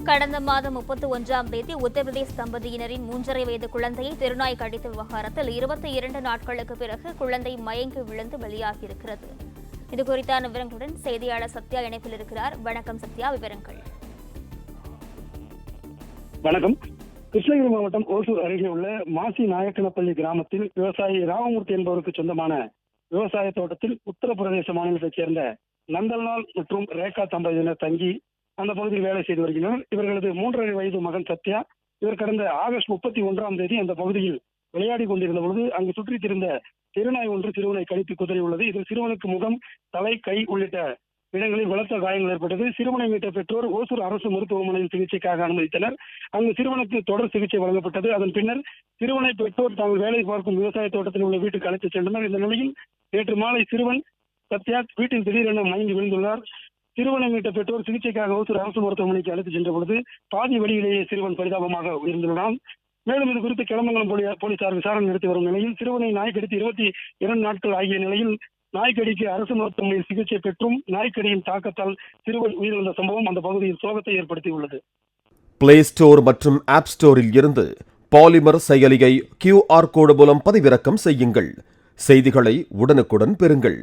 கடந்த மாதம் 31ஆம் தேதி உத்தரப்பிரதேச தம்பதியினரின் 3.5 வயது குழந்தையை தெருநாய் கடித்த விவகாரத்தில் 22 நாட்களுக்கு பிறகு குழந்தை மயங்கி விழுந்து வெளியாகியிருக்கிறது. இதுகுறித்தான விவரங்களுடன் செய்தியாளர் சத்யா இணைப்பில் இருக்கிறார். வணக்கம் சத்யா, விவரங்கள். வணக்கம். கிருஷ்ணகிரி மாவட்டம் ஓசூர் அருகே உள்ள மாசி நாயக்கனப்பள்ளி கிராமத்தில் விவசாயி ராமமூர்த்தி என்பவருக்கு சொந்தமான விவசாய தோட்டத்தில் உத்தரப்பிரதேச மாநிலத்தைச் சேர்ந்த நந்தல்லால் மற்றும் ரேகா தம்பதியினர் தங்கி அந்த பகுதியில் வேலை செய்து வருகின்றனர். இவர்களது 3.5 வயது மகன் சத்யா இவர் கடந்த ஆகஸ்ட் 31ஆம் தேதி அந்த பகுதியில் விளையாடி கொண்டிருந்த பொழுது அங்கு சுற்றித் திரிந்த தெருநாய் ஒன்று சிறுவனை கடித்து குதறியுள்ளது. இதில் சிறுவனுக்கு முகம், தலை, கை உள்ளிட்ட இடங்களில் பலத்த காயங்கள் ஏற்பட்டது. சிறுவனை மீட்ட பெற்றோர் ஓசூர் அரசு மருத்துவமனையில் சிகிச்சைக்காக அனுமதித்தனர். அங்கு சிறுவனுக்கு தொடர் சிகிச்சை வழங்கப்பட்டது. அதன் பின்னர் சிறுவனை பெற்றோர் தாங்கள் வேலை பார்க்கும் விவசாய தோட்டத்தில் உள்ள வீட்டுக்கு அழைத்துச் சென்றனர். இந்த நிலையில் நேற்று மாலை சிறுவன் சத்யா வீட்டில் திடீரென மயங்கி விழுந்துள்ளார். சிறுவனை மீட்ட பெற்றோர் சிகிச்சைக்காக ஓசூர் அரசு மருத்துவமனைக்கு அழைத்துச் சென்ற பொழுது பாதி வழியிலேயே சிறுவன் பரிதாபமாக உயிர்ந்துள்ளான். மேலும் இது குறித்து கிளமங்கலம் போலீசார் விசாரணை நடத்தி வரும் நிலையில் சிறுவனை நாய் கடித்து 22 நாட்கள் ஆகிய நிலையில் நாய்க்கடிக்கு அரசு மருத்துவமனையில் சிகிச்சை பெற்றும் நாய்க்கடியின் தாக்கத்தால் சிறுவன் உயிரிழந்த சம்பவம் அந்த பகுதியில் சோகத்தை ஏற்படுத்தியுள்ளது. பிளே ஸ்டோர் மற்றும் ஆப் ஸ்டோரில் இருந்து பாலிமர் செயலியை QR கோடு மூலம் பதிவிறக்கம் செய்யுங்கள். செய்திகளை உடனுக்குடன் பெறுங்கள்.